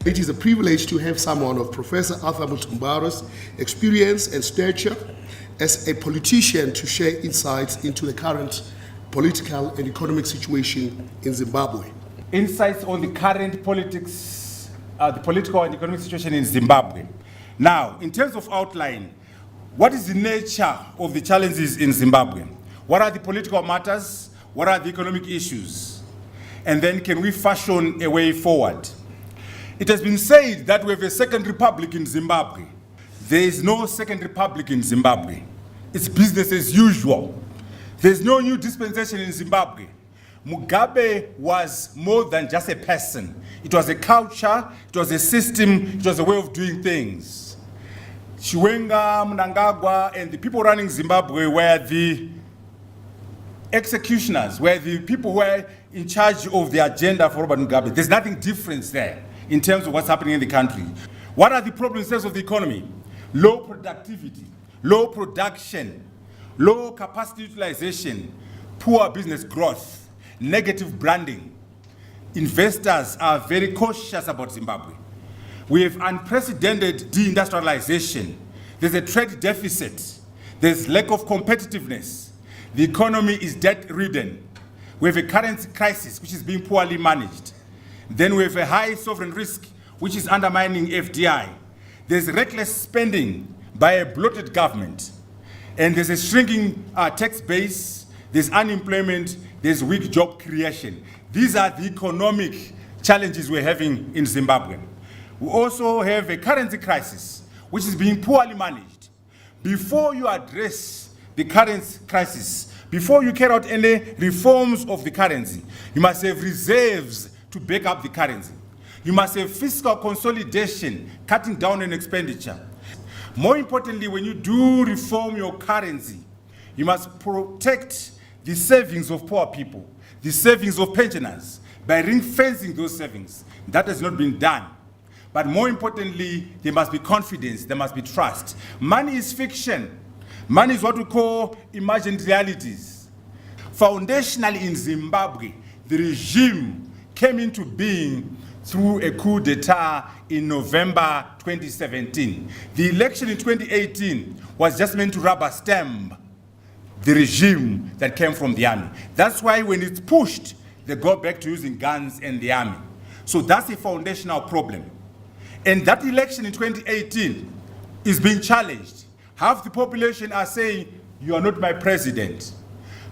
It is a privilege to have someone of Professor Arthur Mutambara's experience and stature as a politician to share insights into the current political and economic situation in Zimbabwe. Insights on the current politics, the political and economic situation in Zimbabwe. Now, in terms of outline, what is the nature of the challenges in Zimbabwe? What are the political matters? What are the economic issues? And then can we fashion a way forward? It has been said that we have a second republic in Zimbabwe. There is no second republic in Zimbabwe. It's business as usual. There's no new dispensation in Zimbabwe. Mugabe was more than just a person. It was a culture, it was a system, it was a way of doing things. Chiwenga, Mnangagwa, and the people running Zimbabwe were the executioners, were the people who were in charge of the agenda for Robert Mugabe. There's nothing different there in terms of what's happening in the country. What are the problems in terms of the economy? Low productivity, low production, low capacity utilization, poor business growth, negative branding. Investors are very cautious about Zimbabwe. We have unprecedented deindustrialization. There's a trade deficit. There's lack of competitiveness. The economy is debt-ridden. We have a currency crisis which is being poorly managed. Then we have a high sovereign risk which is undermining FDI. There's reckless spending by a bloated government. And there's a shrinking tax base, there's unemployment, there's weak job creation. These are the economic challenges we're having in Zimbabwe. We also have a currency crisis which is being poorly managed. Before you address the currency crisis, before you carry out any reforms of the currency, you must have reserves to back up the currency. You must have fiscal consolidation, cutting down on expenditure. More importantly, when you do reform your currency, you must protect the savings of poor people, the savings of pensioners, by ring-fencing those savings. That has not been done. But more importantly, there must be confidence, there must be trust. Money is fiction. Money is what we call imagined realities. Foundationally in Zimbabwe, the regime came into being through a coup d'etat in November 2017. The election in 2018 was just meant to rubber stamp the regime that came from the army. That's why when it's pushed, they go back to using guns and the army. So that's a foundational problem. And that election in 2018 is being challenged. Half the population are saying, you are not my president.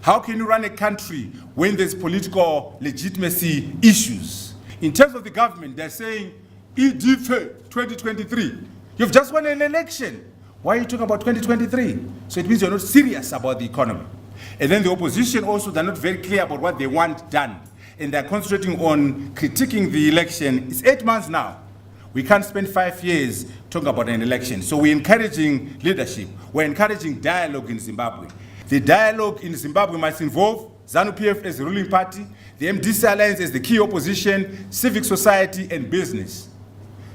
How can you run a country when there's political legitimacy issues? In terms of the government, they're saying, EDF 2023. You've just won an election. Why are you talking about 2023? So it means you're not serious about the economy. And then the opposition also, they're not very clear about what they want done. And they're concentrating on critiquing the election. It's 8 months now. We can't spend 5 years talking about an election. So we're encouraging leadership. We're encouraging dialogue in Zimbabwe. The dialogue in Zimbabwe must involve ZANU-PF as the ruling party, the MDC Alliance as the key opposition, civic society, and business.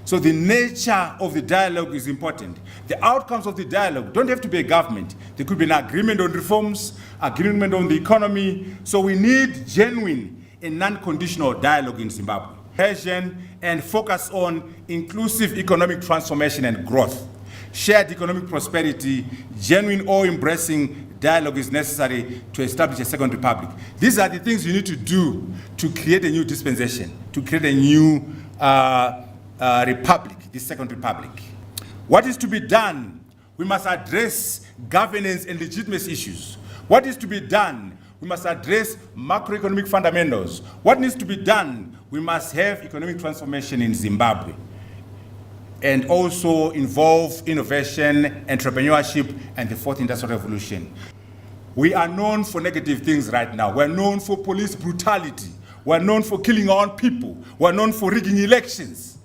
So the nature of the dialogue is important. The outcomes of the dialogue don't have to be a government. There could be an agreement on reforms, agreement on the economy. So we need genuine and non-conditional dialogue in Zimbabwe. Passion and focus on inclusive economic transformation and growth. Shared economic prosperity, genuine all-embracing dialogue is necessary to establish a second republic. These are the things you need to do to create a new dispensation, to create a new republic, the second republic. What is to be done? We must address governance and legitimacy issues. What is to be done? We must address macroeconomic fundamentals. What needs to be done? We must have economic transformation in Zimbabwe and also involve innovation, entrepreneurship, and the fourth industrial revolution. We are known for negative things right now. We're known for police brutality. We're known for killing our own people. We're known for rigging elections.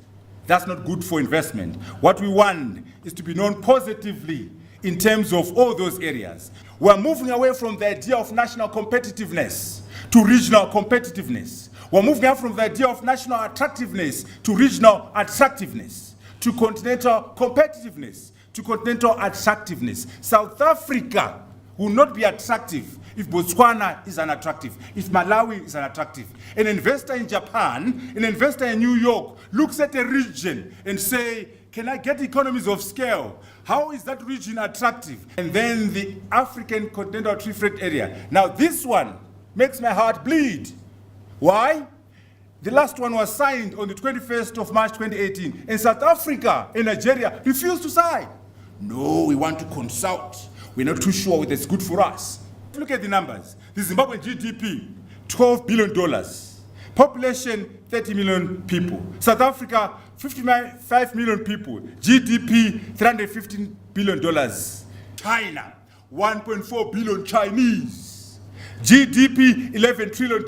That's not good for investment. What we want is to be known positively in terms of all those areas. We're moving away from the idea of national competitiveness to regional competitiveness. We're moving out from the idea of national attractiveness to regional attractiveness, to continental competitiveness, to continental attractiveness. South Africa will not be attractive if Botswana is unattractive, if Malawi is unattractive, an investor in Japan, an investor in New York looks at a region and say, can I get economies of scale? How is that region attractive? And then the African Continental Free Trade Area. Now this one makes my heart bleed. Why? The last one was signed on the 21st of March 2018, and South Africa and Nigeria refused to sign. No, we want to consult. We're not too sure whether it's good for us. Look at the numbers. The Zimbabwean GDP, $12 billion. Population, 30 million people. South Africa, 55 million people. GDP, $315 billion. China, 1.4 billion Chinese. GDP, $11 trillion.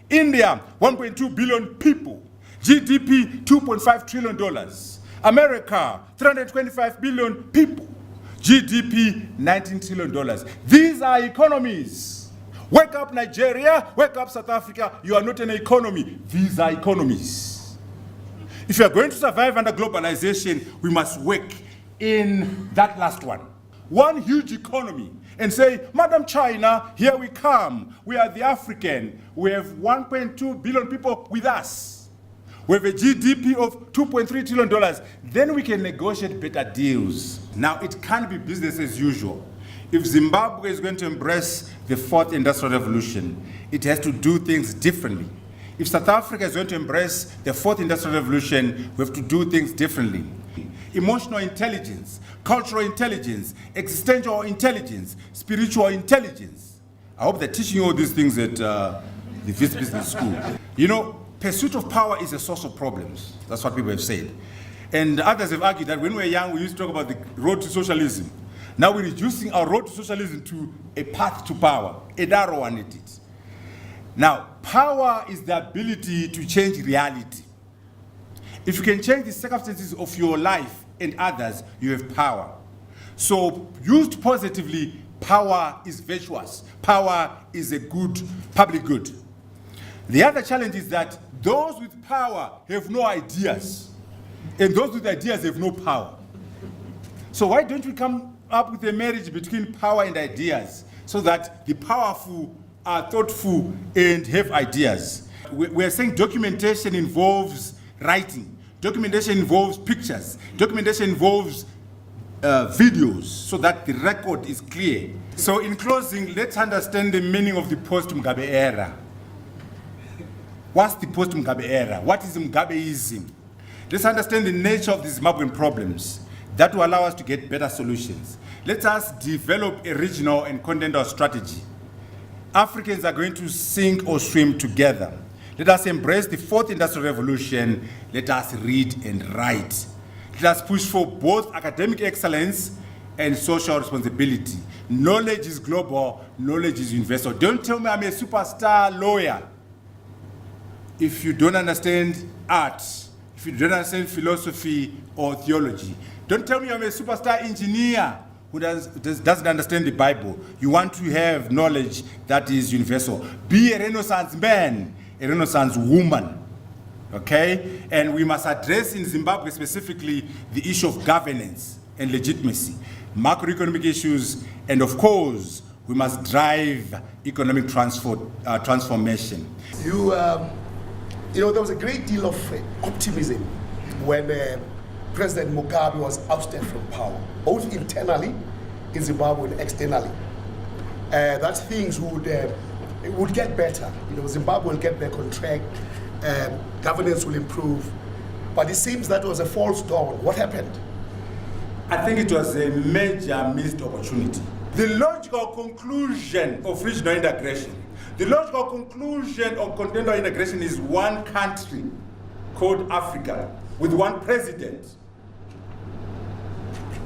India, 1.2 billion people. GDP, $2.5 trillion. America, 325 billion people. GDP, $19 trillion. These are economies. Wake up Nigeria, wake up South Africa. You are not an economy. These are economies. If you are going to survive under globalization, we must work in that last one. One huge economy. And say, Madam China, here we come. We are the African. We have 1.2 billion people with us. We have a GDP of $2.3 trillion. Then we can negotiate better deals. Now, it can't be business as usual. If Zimbabwe is going to embrace the fourth industrial revolution, it has to do things differently. If South Africa is going to embrace the fourth industrial revolution, we have to do things differently. Emotional intelligence, cultural intelligence, existential intelligence, spiritual intelligence. I hope they're teaching you all these things at the Vice Business School. You know, pursuit of power is a source of problems. That's what people have said. And others have argued that when we were young, we used to talk about the road to socialism. Now we're reducing our road to socialism to a path to power, a narrow one it is. Now, power is the ability to change reality. If you can change the circumstances of your life and others, you have power. So, used positively, power is virtuous. Power is a good, public good. The other challenge is that those with power have no ideas, and those with ideas have no power. So why don't we come up with a marriage between power and ideas so that the powerful are thoughtful and have ideas? We're saying documentation involves writing. Documentation involves pictures. Documentation involves videos so that the record is clear. So in closing, let's understand the meaning of the post-Mugabe era. What's the post-Mugabe era? What is Mugabeism? Let's understand the nature of the Zimbabwean problems that will allow us to get better solutions. Let us develop a regional and continental strategy. Africans are going to sink or swim together. Let us embrace the fourth industrial revolution. Let us read and write. Let us push for both academic excellence and social responsibility. Knowledge is global, knowledge is universal. Don't tell me I'm a superstar lawyer if you don't understand art, if you don't understand philosophy or theology. Don't tell me I'm a superstar engineer who doesn't understand the Bible. You want to have knowledge that is universal. Be a Renaissance man, a Renaissance woman, okay? And we must address in Zimbabwe specifically the issue of governance and legitimacy, macroeconomic issues, and of course, we must drive economic transformation. You know, there was a great deal of optimism when President Mugabe was ousted from power, both internally in Zimbabwe and externally. That things would get better. You know, Zimbabwe will get back on track, governance will improve. But it seems that was a false dawn. What happened? I think it was a major missed opportunity. The logical conclusion of regional integration, the logical conclusion of continental integration is one country called Africa with one president.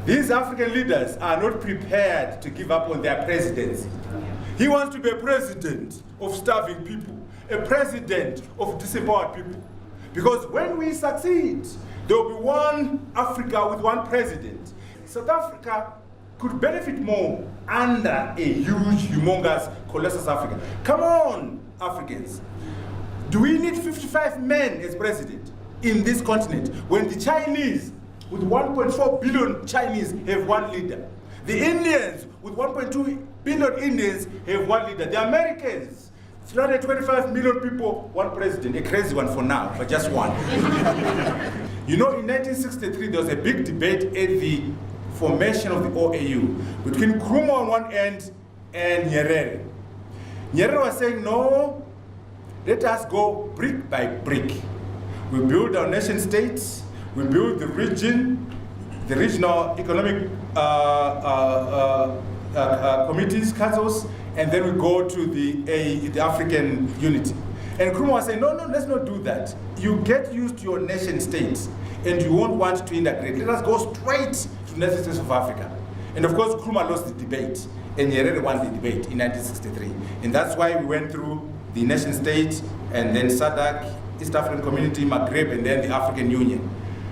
These African leaders are not prepared to give up on their presidency. He wants to be a president of starving people, a president of disempowered people. Because when we succeed, there will be one Africa with one president. South Africa could benefit more under a huge, humongous, colossal Africa. Come on, Africans. Do we need 55 men as president in this continent when the Chinese, with 1.4 billion Chinese, have one leader? The Indians, with 1.2 billion Indians have one leader. The Americans, 325 million people, one president, a crazy one for now, but just one. You know, in 1963, there was a big debate at the formation of the OAU between Nkrumah on one end and Nyerere. Nyerere was saying, no, let us go brick by brick. We build our nation states, we build the region, the regional economic committees, councils, and then we go to the African unity. And Nkrumah was saying, no, let's not do that. You get used to your nation states, and you won't want to integrate. Let us go straight to the nation states of Africa. And of course, Nkrumah lost the debate, and Nyerere won the debate in 1963. And that's why we went through the nation state, and then SADC, East African Community, Maghreb, and then the African Union.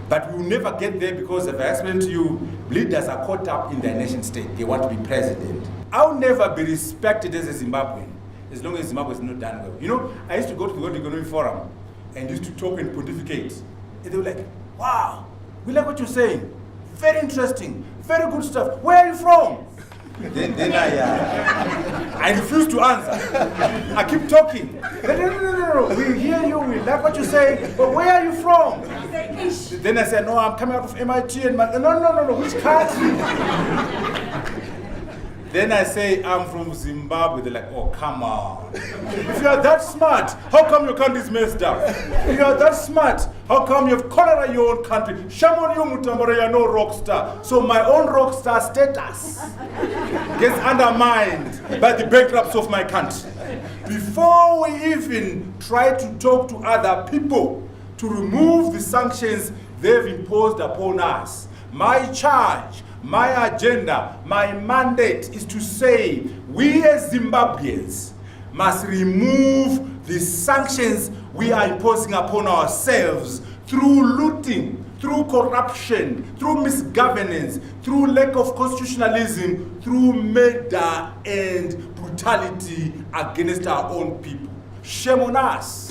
But we will never get there because, as I explained to you, leaders are caught up in their nation state. They want to be president. I'll never be respected as a Zimbabwean as long as Zimbabwe is not done well. You know, I used to go to the World Economic Forum and used to talk and pontificate. And they were like, wow, we like what you're saying. Very interesting, very good stuff. Where are you from? Then I refuse to answer. I keep talking. No, we hear you, we like what you say, but where are you from? Then I said, no, I'm coming out of MIT and no, which country? Then I say, I'm from Zimbabwe. They're like, oh, come on. If you are that smart, how come your country is messed up? If you are that smart, how come you have cholera in your own country? Shame on you, Mutambara, you're no rock star. So my own rock star status gets undermined by the bankruptcy of my country. Before we even try to talk to other people to remove the sanctions they've imposed upon us, my charge, my agenda, my mandate is to say we as Zimbabweans must remove the sanctions we are imposing upon ourselves through looting, through corruption, through misgovernance, through lack of constitutionalism, through murder and brutality against our own people. Shame on us.